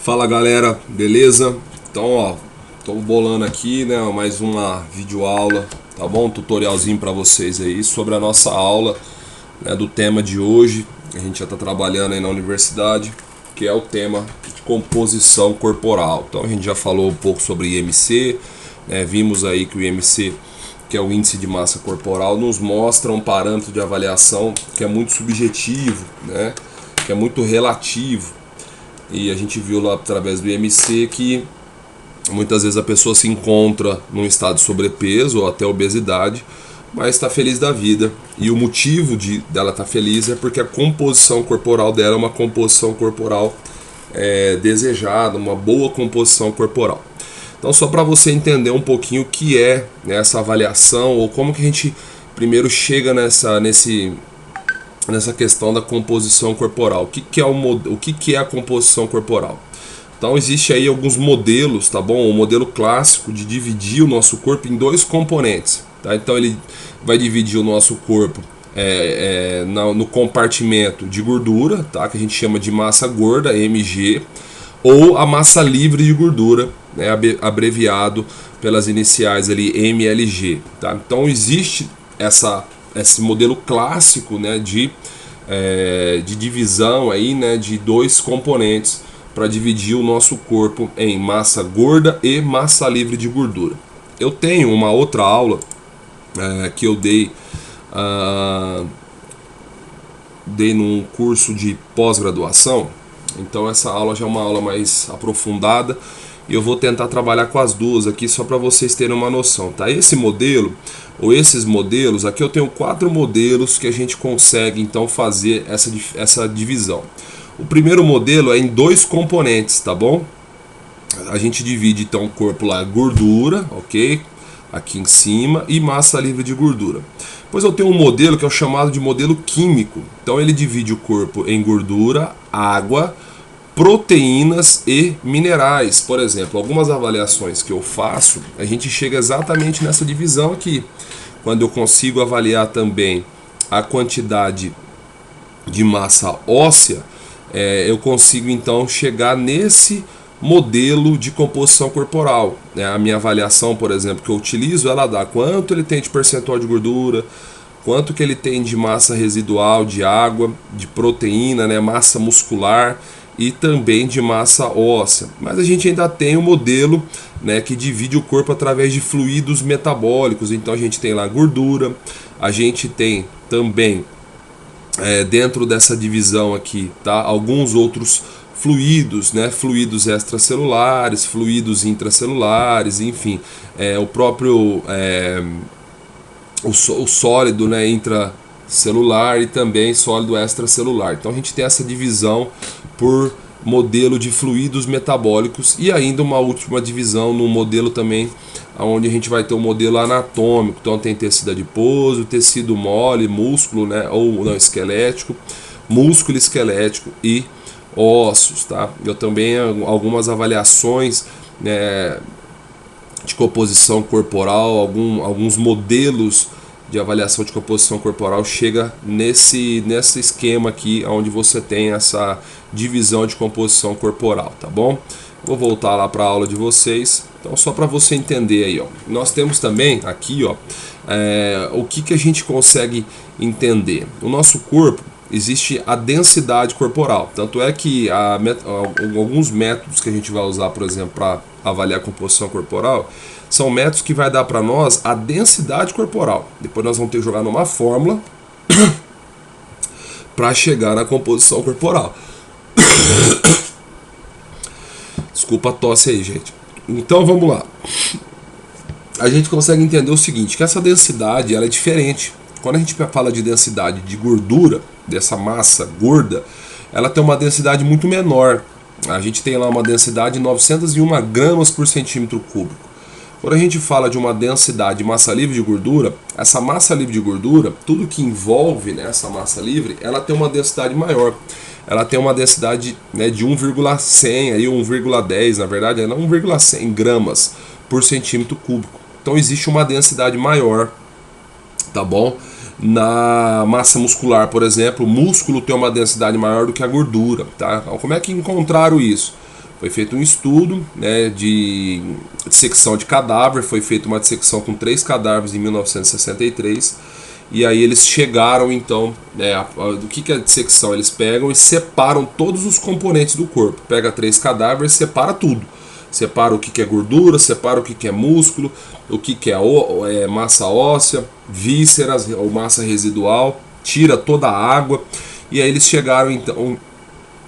Fala galera, beleza? Então ó, tô bolando aqui, né, mais uma videoaula, tá bom? Um tutorialzinho para vocês aí sobre a nossa aula, né, do tema de hoje. A gente já tá trabalhando aí na universidade, que é o tema de composição corporal. Então a gente já falou um pouco sobre IMC, né, vimos aí que o IMC, que é o índice de massa corporal, nos mostra um parâmetro de avaliação que é muito subjetivo, né, que é muito relativo. E a gente viu lá através do IMC que muitas vezes a pessoa se encontra num estado de sobrepeso ou até obesidade, mas está feliz da vida. E o motivo dela estar feliz é porque a composição corporal dela é uma composição corporal desejada, uma boa composição corporal. Então, só para você entender um pouquinho o que é, né, essa avaliação, ou como que a gente primeiro chega nessa questão da composição corporal. O que é a composição corporal? Então existe aí alguns modelos, tá bom? O modelo clássico de dividir o nosso corpo em dois componentes, tá? Então ele vai dividir o nosso corpo no compartimento de gordura, tá? Que a gente chama de massa gorda, MG, ou a massa livre de gordura, né? Abreviado pelas iniciais ali MLG, tá? Então existe esse modelo clássico, né, de divisão aí, né, de dois componentes para dividir o nosso corpo em massa gorda e massa livre de gordura. Eu tenho uma outra aula que eu dei num curso de pós-graduação. Então essa aula já é uma aula mais aprofundada e eu vou tentar trabalhar com as duas aqui só para vocês terem uma noção, tá? Esse modelo ou esses modelos, aqui eu tenho 4 modelos que a gente consegue então fazer essa divisão. O primeiro modelo é em dois componentes, tá bom? A gente divide então o corpo lá, gordura, ok? Aqui em cima, e massa livre de gordura. Depois eu tenho um modelo que é o chamado de modelo químico. Então ele divide o corpo em gordura, água, proteínas e minerais. Por exemplo, algumas avaliações que eu faço, a gente chega exatamente nessa divisão aqui. Quando eu consigo avaliar também a quantidade de massa óssea, eu consigo então chegar nesse modelo de composição corporal. A minha avaliação, por exemplo, que eu utilizo, ela dá quanto ele tem de percentual de gordura, quanto que ele tem de massa residual, de água, de proteína, né, massa muscular e também de massa óssea. Mas a gente ainda tem um modelo, né, que divide o corpo através de fluidos metabólicos. Então a gente tem lá gordura, a gente tem também dentro dessa divisão aqui, tá, alguns outros fluidos, né, fluidos extracelulares, fluidos intracelulares, enfim, o próprio o sólido, né, intracelular e também sólido extracelular. Então a gente tem essa divisão por modelo de fluidos metabólicos e ainda uma última divisão no modelo também, onde a gente vai ter um modelo anatômico. Então tem tecido adiposo, tecido mole, músculo, né, ou não esquelético, músculo esquelético e ossos, tá? Eu também algumas avaliações, né, de composição corporal, alguns modelos de avaliação de composição corporal chega nesse esquema aqui, onde você tem essa divisão de composição corporal, tá bom? Vou voltar lá para a aula de vocês. Então, só para você entender aí, ó, nós temos também aqui, ó, o que a gente consegue entender. O nosso corpo, existe a densidade corporal, tanto é que alguns métodos que a gente vai usar, por exemplo, para avaliar a composição corporal, são métodos que vai dar para nós a densidade corporal. Depois nós vamos ter que jogar numa fórmula para chegar na composição corporal. Desculpa a tosse aí, gente. Então vamos lá. A gente consegue entender o seguinte, que essa densidade ela é diferente. Quando a gente fala de densidade de gordura, dessa massa gorda, ela tem uma densidade muito menor. A gente tem lá uma densidade de 901 gramas por centímetro cúbico. Quando a gente fala de uma densidade de massa livre de gordura, essa massa livre de gordura, tudo que envolve, né, essa massa livre, ela tem uma densidade maior. Ela tem uma densidade, né, de 1,100, aí 1,10, na verdade, é 1,100 gramas por centímetro cúbico. Então existe uma densidade maior, tá bom? Na massa muscular, por exemplo, o músculo tem uma densidade maior do que a gordura, tá? Então, como é que encontraram isso? Foi feito um estudo, né, de dissecção de cadáver, foi feita uma dissecção com 3 cadáveres em 1963, e aí eles chegaram então, do que é a dissecção? Eles pegam e separam todos os componentes do corpo, pega 3 cadáveres e separa tudo, separa o que é gordura, separa o que é músculo, o que é massa óssea, vísceras ou massa residual, tira toda a água, e aí eles chegaram então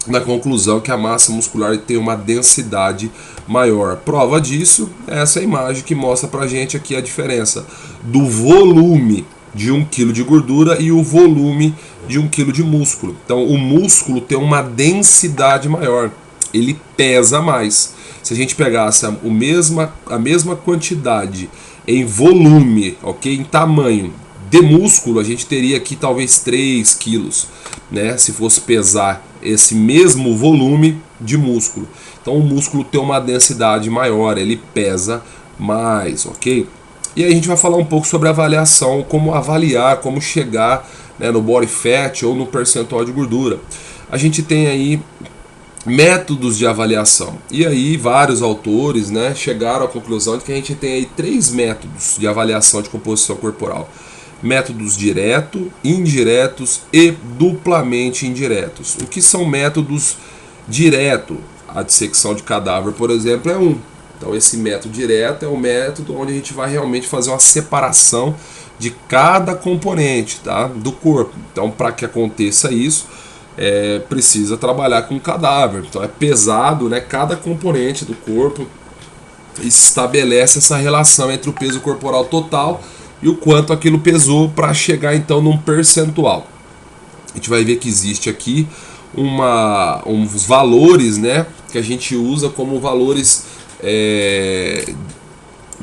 na conclusão que a massa muscular tem uma densidade maior. Prova disso é essa imagem que mostra pra gente aqui a diferença do volume de 1 kg de gordura e o volume de 1 kg de músculo. Então o músculo tem uma densidade maior, ele pesa mais. Se a gente pegasse a mesma quantidade em volume, ok, em tamanho de músculo, a gente teria aqui talvez 3 quilos, né, se fosse pesar esse mesmo volume de músculo. Então o músculo tem uma densidade maior, ele pesa mais, ok? E aí a gente vai falar um pouco sobre avaliação, como avaliar, como chegar, né, no body fat ou no percentual de gordura. A gente tem aí métodos de avaliação. E aí vários autores, né, chegaram à conclusão de que a gente tem aí 3 métodos de avaliação de composição corporal. Métodos direto, indiretos e duplamente indiretos. O que são métodos direto? A dissecção de cadáver, por exemplo, é um. Então esse método direto é o método onde a gente vai realmente fazer uma separação de cada componente, tá, do corpo. Então para que aconteça isso, precisa trabalhar com cadáver. Então é pesado, né, cada componente do corpo, e se estabelece essa relação entre o peso corporal total e o quanto aquilo pesou para chegar então num percentual. A gente vai ver que existe aqui uns valores, né, que a gente usa como valores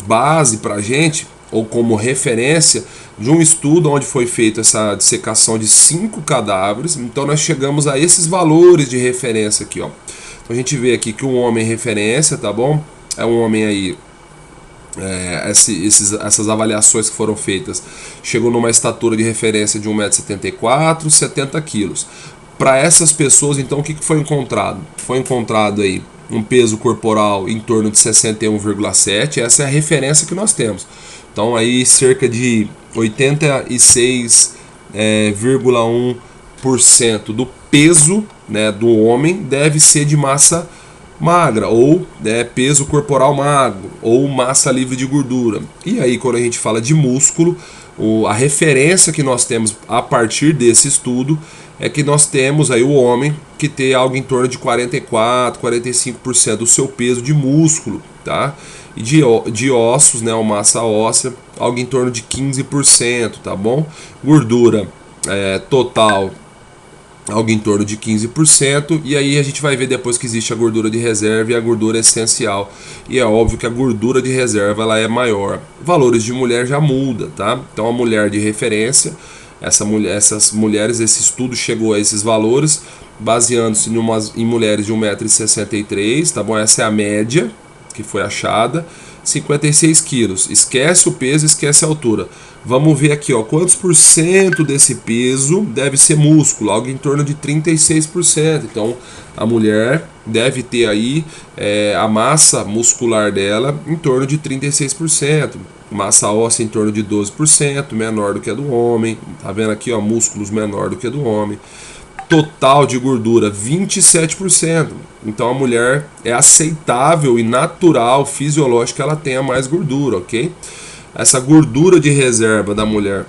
base para a gente, ou como referência de um estudo onde foi feita essa dissecação de 5 cadáveres. Então nós chegamos a esses valores de referência aqui, ó. Então a gente vê aqui que um homem referência, tá bom? É um homem aí, essas avaliações que foram feitas, chegou numa estatura de referência de 1,74 m, 70 kg. Para essas pessoas, então, o que foi encontrado? Foi encontrado aí um peso corporal em torno de 61,7, essa é a referência que nós temos. Então aí cerca de 86,1% do peso, né, do homem deve ser de massa magra, ou peso corporal magro, ou massa livre de gordura. E aí quando a gente fala de músculo, a referência que nós temos a partir desse estudo é que nós temos aí o homem que tem algo em torno de 44, 45% do seu peso de músculo, tá? E de ossos, né, uma massa óssea, algo em torno de 15%, tá bom? Gordura total, algo em torno de 15%, e aí a gente vai ver depois que existe a gordura de reserva e a gordura essencial, e é óbvio que a gordura de reserva ela é maior. Valores de mulher já muda, tá? Então a mulher de referência, essas mulheres, esse estudo chegou a esses valores baseando-se em mulheres de 1,63 m, tá bom? Essa é a média que foi achada, 56 quilos. Esquece o peso, esquece a altura. Vamos ver aqui, ó, quantos por cento desse peso deve ser músculo, algo em torno de 36%. Então a mulher deve ter aí a massa muscular dela em torno de 36%, massa óssea em torno de 12%, menor do que a do homem. Tá vendo aqui, ó, músculos menor do que a do homem. Total de gordura 27%. Então a mulher é aceitável e natural, fisiológico, que ela tenha mais gordura, ok? Essa gordura de reserva da mulher,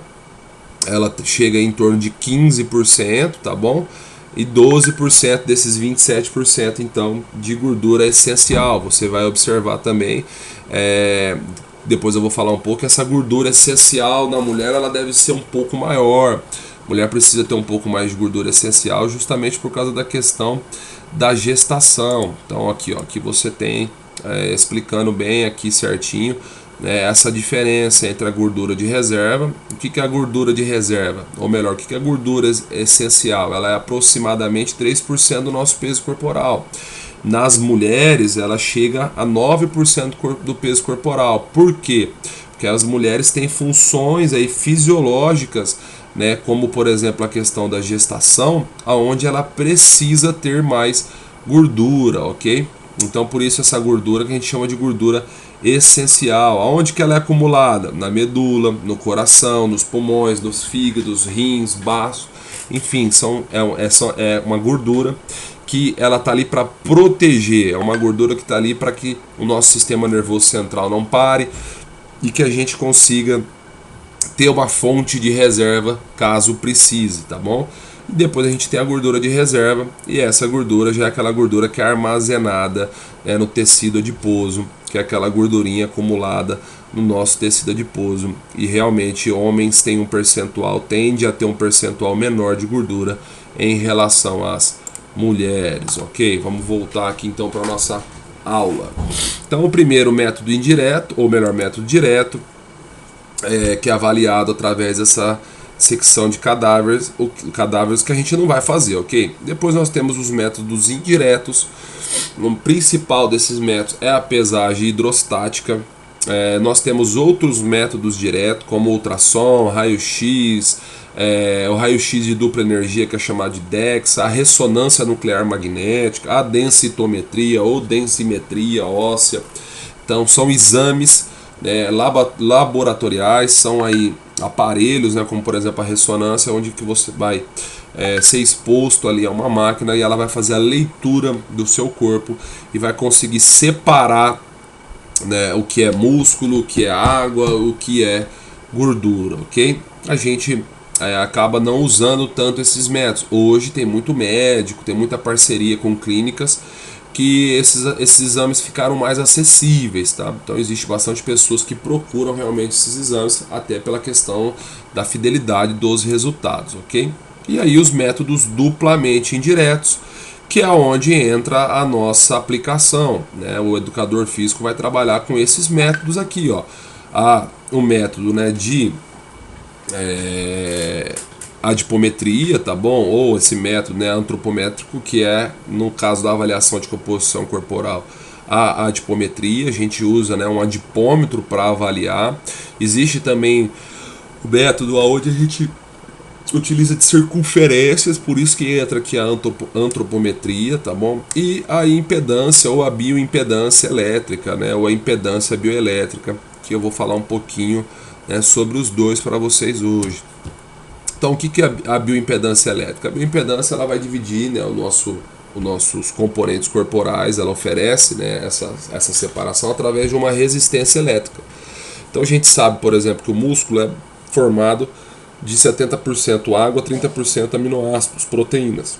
ela chega em torno de 15%, tá bom? E 12% desses 27% então de gordura essencial. Você vai observar também, depois eu vou falar um pouco, essa gordura essencial na mulher ela deve ser um pouco maior. A mulher precisa ter um pouco mais de gordura essencial justamente por causa da questão da gestação. Então aqui, ó, aqui você tem explicando bem aqui certinho, né, essa diferença entre a gordura de reserva. O que é a gordura de reserva? Ou melhor, o que é a gordura essencial? Ela é aproximadamente 3% do nosso peso corporal. Nas mulheres ela chega a 9% do peso corporal. Por quê? Porque as mulheres têm funções aí fisiológicas, né, como por exemplo a questão da gestação, aonde ela precisa ter mais gordura, ok? Então por isso essa gordura que a gente chama de gordura essencial. Aonde que ela é acumulada? Na medula, no coração, nos pulmões, nos fígados, rins, baço, enfim, é uma gordura que ela tá ali para proteger, é uma gordura que está ali para que o nosso sistema nervoso central não pare e que a gente consiga ter uma fonte de reserva caso precise, tá bom? E depois a gente tem a gordura de reserva, e essa gordura já é aquela gordura que é armazenada, né, no tecido adiposo, que é aquela gordurinha acumulada no nosso tecido adiposo. E realmente homens têm tende a ter um percentual menor de gordura em relação às mulheres, ok? Vamos voltar aqui então para a nossa aula. Então o primeiro método indireto, ou melhor, método direto, que é avaliado através dessa secção de cadáveres que a gente não vai fazer, ok? Depois nós temos os métodos indiretos. O principal desses métodos é a pesagem hidrostática. Nós temos outros métodos diretos, como ultrassom, raio-x, o raio-x de dupla energia, que é chamado de DEXA, a ressonância nuclear magnética, a densitometria ou densimetria óssea. Então são exames laboratoriais, são aí aparelhos, né, como por exemplo a ressonância, onde que você vai ser exposto ali a uma máquina e ela vai fazer a leitura do seu corpo e vai conseguir separar, né, o que é músculo, o que é água, o que é gordura, ok? A gente acaba não usando tanto esses métodos. Hoje tem muito médico, tem muita parceria com clínicas que esses exames ficaram mais acessíveis, tá? Então existe bastante pessoas que procuram realmente esses exames, até pela questão da fidelidade dos resultados, ok? E aí os métodos duplamente indiretos, que é onde entra a nossa aplicação, né? O educador físico vai trabalhar com esses métodos aqui, ó. O método, né, de adipometria, tá bom? Ou esse método, né, antropométrico, que é, no caso da avaliação de composição corporal, a adipometria. A gente usa, né, um adipômetro para avaliar. Existe também o método onde a gente utiliza de circunferências, por isso que entra aqui a antropometria, tá bom? E a impedância ou a bioimpedância elétrica, né, ou a impedância bioelétrica, que eu vou falar um pouquinho, né, sobre os dois para vocês hoje. Então, o que é a bioimpedância elétrica? A bioimpedância ela vai dividir, né, os nossos componentes corporais, ela oferece, né, essa separação através de uma resistência elétrica. Então, a gente sabe, por exemplo, que o músculo é formado de 70% água, 30% aminoácidos, proteínas.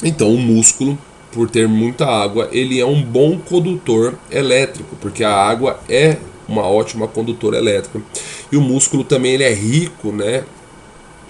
Então, o músculo, por ter muita água, ele é um bom condutor elétrico, porque a água é uma ótima condutora elétrica. E o músculo também ele é rico, né,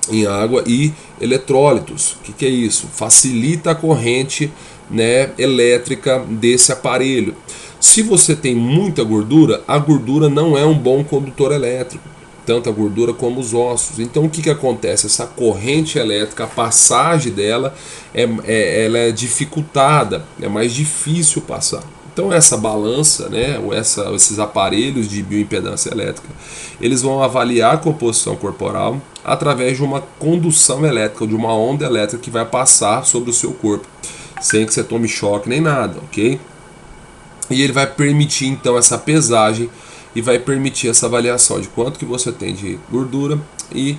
em água e eletrólitos. O que é isso? Facilita a corrente, né, elétrica desse aparelho. Se você tem muita gordura, a gordura não é um bom condutor elétrico, tanto a gordura como os ossos. Então o que acontece? Essa corrente elétrica, a passagem dela ela é dificultada, é mais difícil passar. Então essa balança, né, ou esses aparelhos de bioimpedância elétrica, eles vão avaliar a composição corporal através de uma condução elétrica, de uma onda elétrica que vai passar sobre o seu corpo, sem que você tome choque nem nada, ok? E ele vai permitir então essa pesagem e vai permitir essa avaliação de quanto que você tem de gordura e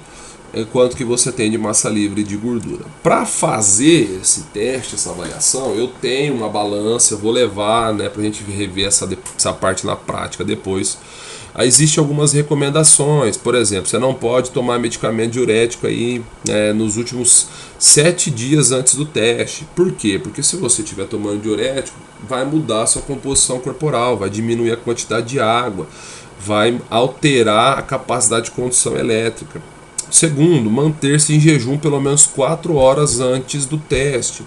quanto que você tem de massa livre de gordura. Para fazer esse teste, essa avaliação, eu tenho uma balança, eu vou levar, né, para a gente rever essa parte na prática depois. Aí existem algumas recomendações, por exemplo, você não pode tomar medicamento diurético aí, nos últimos 7 dias antes do teste. Por quê? Porque se você estiver tomando diurético, vai mudar a sua composição corporal, vai diminuir a quantidade de água, vai alterar a capacidade de condução elétrica. Segundo, manter-se em jejum pelo menos 4 horas antes do teste.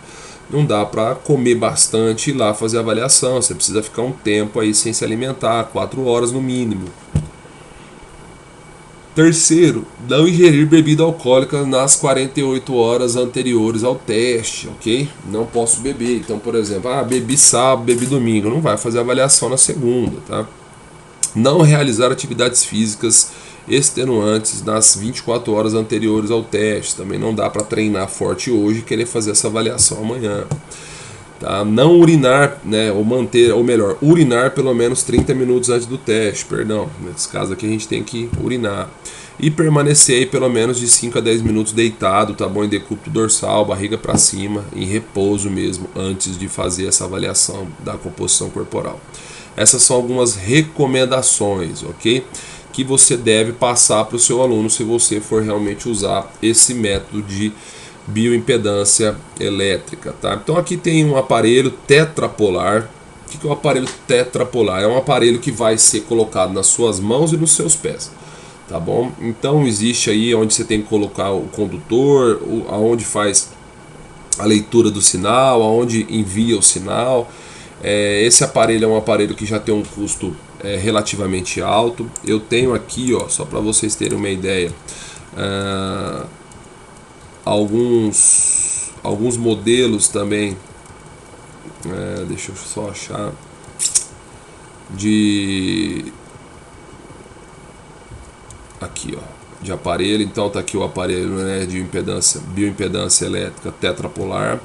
Não dá para comer bastante e ir lá fazer a avaliação. Você precisa ficar um tempo aí sem se alimentar, 4 horas no mínimo. Terceiro, não ingerir bebida alcoólica nas 48 horas anteriores ao teste, ok? Não posso beber. Então, por exemplo, bebi sábado, bebi domingo. Não vai fazer avaliação na segunda, tá? Não realizar atividades físicas extenuantes nas 24 horas anteriores ao teste. Também não dá para treinar forte hoje e querer fazer essa avaliação amanhã. Tá? Não urinar, né, ou manter, ou melhor, urinar pelo menos 30 minutos antes do teste, perdão. Nesse caso aqui a gente tem que urinar. E permanecer aí pelo menos de 5 a 10 minutos deitado, tá bom? Em decúbito dorsal, barriga para cima, em repouso mesmo, antes de fazer essa avaliação da composição corporal. Essas são algumas recomendações, ok? Que você deve passar para o seu aluno se você for realmente usar esse método de bioimpedância elétrica, tá? Então aqui tem um aparelho tetrapolar. O que é o aparelho tetrapolar? É um aparelho que vai ser colocado nas suas mãos e nos seus pés, tá bom? Então existe aí onde você tem que colocar o condutor, aonde faz a leitura do sinal, aonde envia o sinal. Esse aparelho é um aparelho que já tem um custo relativamente alto. Eu tenho aqui, ó, só para vocês terem uma ideia, alguns modelos também, deixa eu só achar, aqui, ó, de aparelho. Então tá aqui o aparelho, né, de bioimpedância elétrica tetrapolar,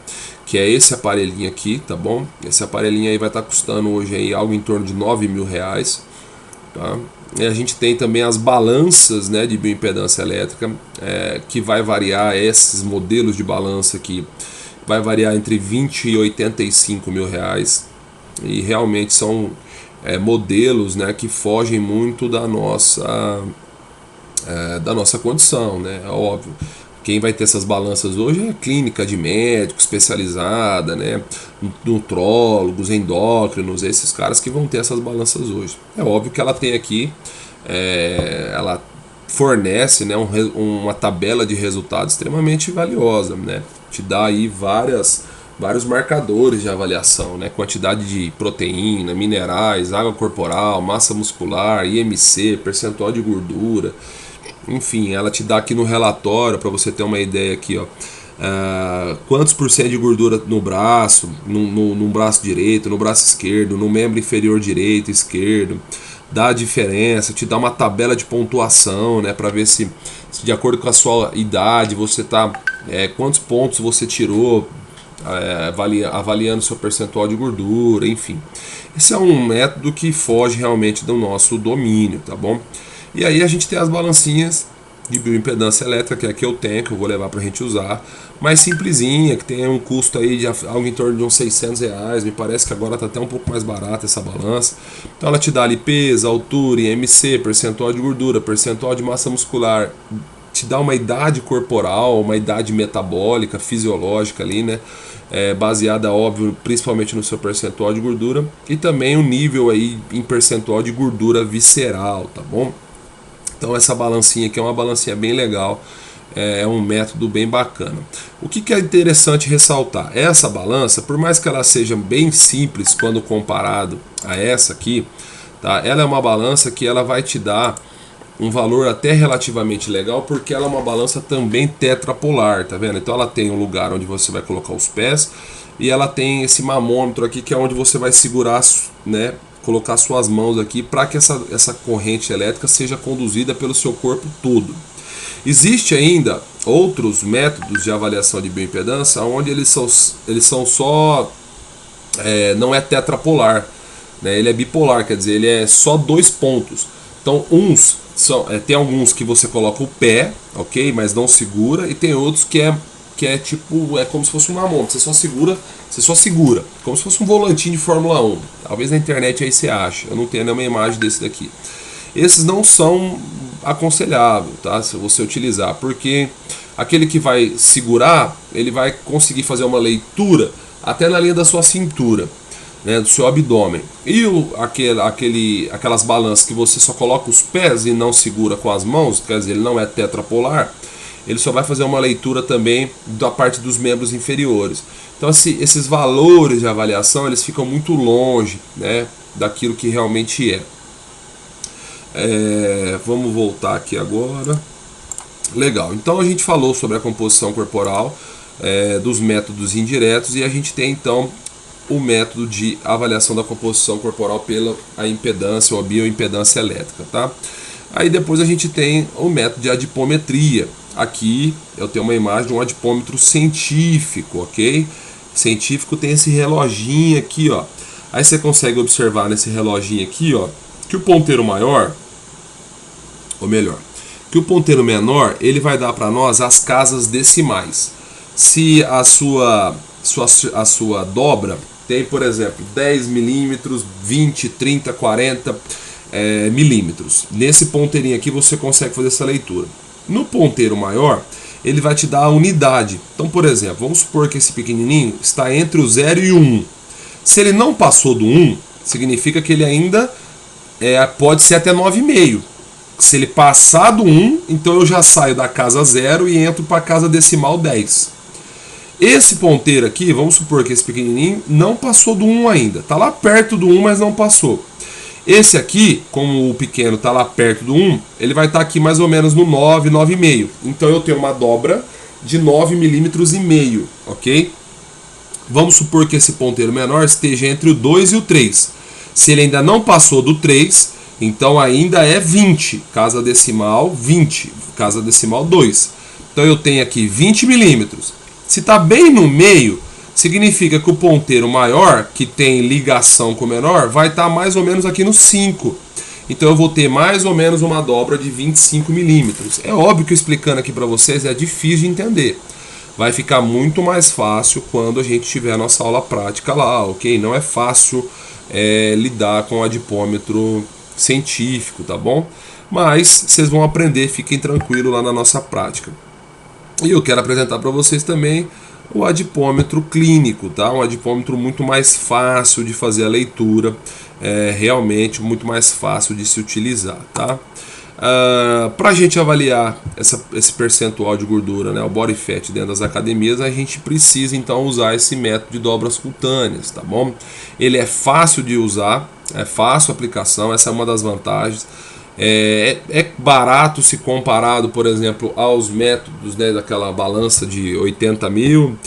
que é esse aparelhinho aqui, tá bom? Esse aparelhinho aí vai estar custando hoje aí algo em torno de R$ 9.000, tá? E a gente tem também as balanças, né, de bioimpedância elétrica, que vai variar, esses modelos de balança aqui, vai variar entre R$ 20 e R$ 85.000, e realmente são modelos, né, que fogem muito da nossa condição, né? É óbvio. Quem vai ter essas balanças hoje é a clínica de médico especializada, né? Nutrólogos, endócrinos, esses caras que vão ter essas balanças hoje. É óbvio que ela tem aqui, ela fornece, né, uma tabela de resultados extremamente valiosa, né? Te dá aí vários marcadores de avaliação, né? Quantidade de proteína, minerais, água corporal, massa muscular, IMC, percentual de gordura. Enfim, ela te dá aqui no relatório, para você ter uma ideia aqui, ó, quantos por cento de gordura no braço, no braço direito, no braço esquerdo, no membro inferior direito, esquerdo, dá a diferença, te dá uma tabela de pontuação, né, para ver se de acordo com a sua idade você tá, quantos pontos você tirou, avaliando seu percentual de gordura, enfim. Esse é um método que foge realmente do nosso domínio, tá bom? E aí a gente tem as balancinhas de bioimpedância elétrica, que é a que eu tenho, que eu vou levar para a gente usar, mais simplesinha, que tem um custo aí de algo em torno de uns R$ 600, me parece que agora está até um pouco mais barata essa balança. Então ela te dá ali peso, altura, IMC, percentual de gordura, percentual de massa muscular, te dá uma idade corporal, uma idade metabólica, fisiológica ali, né? Baseada, óbvio, principalmente no seu percentual de gordura, e também o nível aí em percentual de gordura visceral, tá bom? Então essa balancinha aqui é uma balancinha bem legal, é um método bem bacana. O que é interessante ressaltar? Essa balança, por mais que ela seja bem simples quando comparado a essa aqui, tá? Ela é uma balança que ela vai te dar um valor até relativamente legal, porque ela é uma balança também tetrapolar, tá vendo? Então ela tem um lugar onde você vai colocar os pés, e ela tem esse mamômetro aqui, que é onde você vai segurar, né, colocar suas mãos aqui, para que essa corrente elétrica seja conduzida pelo seu corpo todo. Existe ainda outros métodos de avaliação de bioimpedância onde eles são só, não é tetrapolar, né? Ele é bipolar, quer dizer, ele é só 2 pontos. Então tem alguns que você coloca o pé, ok, mas não segura, e tem outros que é tipo, como se fosse um mamômetro, você só segura, como se fosse um volantinho de Fórmula 1. Talvez na internet aí você acha, eu não tenho nenhuma imagem desse daqui. Esses não são aconselháveis, tá, se você utilizar, porque aquele que vai segurar, ele vai conseguir fazer uma leitura até na linha da sua cintura, né, do seu abdômen. E aquelas balanças que você só coloca os pés e não segura com as mãos, quer dizer, ele não é tetrapolar, ele só vai fazer uma leitura também da parte dos membros inferiores. Então esses valores de avaliação, eles ficam muito longe, né, daquilo que realmente é. Vamos voltar aqui agora. Legal, então a gente falou sobre a composição corporal, dos métodos indiretos, e a gente tem então o método de avaliação da composição corporal pela impedância ou a bioimpedância elétrica, tá? Aí depois a gente tem o método de adipometria. Aqui eu tenho uma imagem de um adipômetro científico, ok? científico tem esse reloginho aqui, ó. Aí você consegue observar nesse reloginho aqui, ó, que o ponteiro maior, ou melhor, que o ponteiro menor, ele vai dar para nós as casas decimais. Se a sua dobra tem, por exemplo, 10 milímetros, 20, 30, 40 milímetros. Nesse ponteirinho aqui você consegue fazer essa leitura. No ponteiro maior, ele vai te dar a unidade. Então, por exemplo, vamos supor que esse pequenininho está entre o 0 e o 1. Se ele não passou do 1, significa que ele ainda pode ser até 9,5. Se ele passar do 1, então eu já saio da casa 0 e entro para a casa decimal 10. Esse ponteiro aqui, vamos supor que esse pequenininho não passou do 1 ainda. Está lá perto do 1, mas não passou. Esse aqui, como o pequeno está lá perto do 1, ele vai estar aqui mais ou menos no 9, 9,5. Então eu tenho uma dobra de 9,5 milímetros, ok? Vamos supor que esse ponteiro menor esteja entre o 2 e o 3. Se ele ainda não passou do 3, então ainda é 20, casa decimal 20, casa decimal 2. Então eu tenho aqui 20 milímetros. Se está bem no meio, significa que o ponteiro maior, que tem ligação com o menor, vai estar mais ou menos aqui no 5. Então eu vou ter mais ou menos uma dobra de 25 milímetros. É óbvio que explicando aqui para vocês é difícil de entender. Vai ficar muito mais fácil quando a gente tiver a nossa aula prática lá, ok? Não é fácil lidar com o adipômetro científico, tá bom? Mas vocês vão aprender, fiquem tranquilos lá na nossa prática. E eu quero apresentar para vocês também o adipômetro clínico, tá? Um adipômetro muito mais fácil de fazer a leitura, realmente muito mais fácil de se utilizar, tá? Para a gente avaliar esse percentual de gordura, né, o body fat dentro das academias, a gente precisa então usar esse método de dobras cutâneas, tá bom? Ele é fácil de usar, é fácil a aplicação, essa é uma das vantagens. É barato se comparado, por exemplo, aos métodos, né, daquela balança de 80 mil.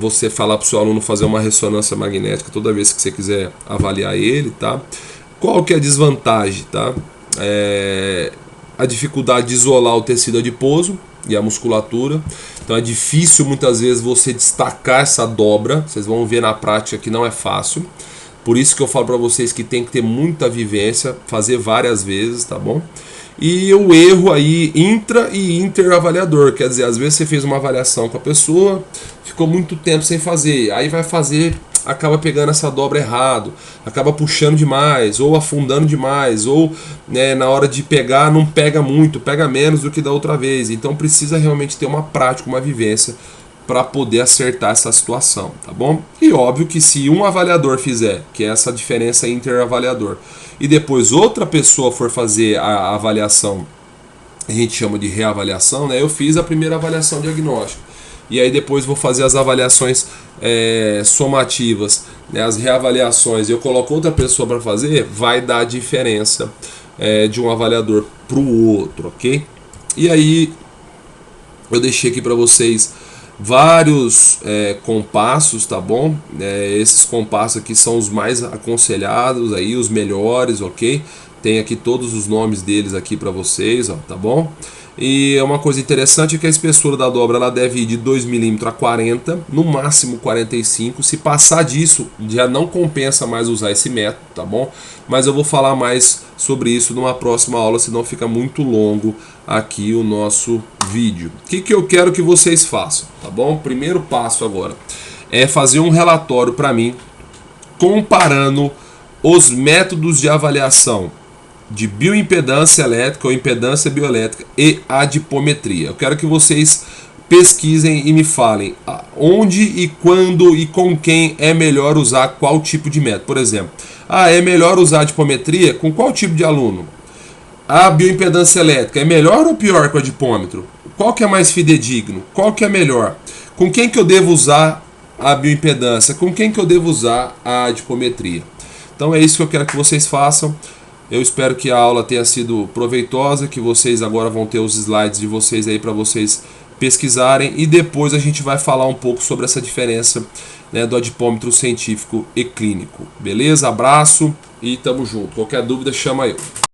Você falar para o seu aluno fazer uma ressonância magnética toda vez que você quiser avaliar ele, tá? Qual que é a desvantagem, tá? A dificuldade de isolar o tecido adiposo e a musculatura. Então é difícil muitas vezes você destacar essa dobra. Vocês vão ver na prática que não é fácil. Por isso que eu falo para vocês que tem que ter muita vivência, fazer várias vezes, tá bom? E o erro aí intra e interavaliador, quer dizer, às vezes você fez uma avaliação com a pessoa, ficou muito tempo sem fazer, aí vai fazer, acaba pegando essa dobra errado, acaba puxando demais, ou afundando demais, ou na hora de pegar não pega muito, pega menos do que da outra vez. Então precisa realmente ter uma prática, uma vivência para poder acertar essa situação, tá bom? E óbvio que se um avaliador fizer, que é essa diferença interavaliador, e depois outra pessoa for fazer a avaliação, a gente chama de reavaliação, né? Eu fiz a primeira avaliação diagnóstica, e aí depois vou fazer as avaliações somativas, né? As reavaliações, eu coloco outra pessoa para fazer, vai dar diferença de um avaliador para o outro, ok? E aí eu deixei aqui para vocês vários compassos, tá bom? Esses compassos aqui são os mais aconselhados aí, os melhores, ok? Tem aqui todos os nomes deles aqui para vocês, ó, tá bom? E é uma coisa interessante que a espessura da dobra ela deve ir de 2 milímetros a 40, no máximo 45. Se passar disso, já não compensa mais usar esse método, tá bom? Mas eu vou falar mais sobre isso numa próxima aula, senão fica muito longo aqui o nosso vídeo. O que eu quero que vocês façam, tá bom? Primeiro passo agora é fazer um relatório para mim comparando os métodos de avaliação de bioimpedância elétrica ou impedância bioelétrica e adipometria. Eu quero que vocês pesquisem e me falem onde e quando e com quem é melhor usar qual tipo de método. Por exemplo, é melhor usar adipometria com qual tipo de aluno? A bioimpedância elétrica é melhor ou pior que o adipômetro? Qual que é mais fidedigno? Qual que é melhor? Com quem que eu devo usar a bioimpedância? Com quem que eu devo usar a adipometria? Então é isso que eu quero que vocês façam. Eu espero que a aula tenha sido proveitosa, que vocês agora vão ter os slides de vocês aí para vocês pesquisarem, e depois a gente vai falar um pouco sobre essa diferença, né, do adipômetro científico e clínico. Beleza? Abraço e tamo junto. Qualquer dúvida chama eu.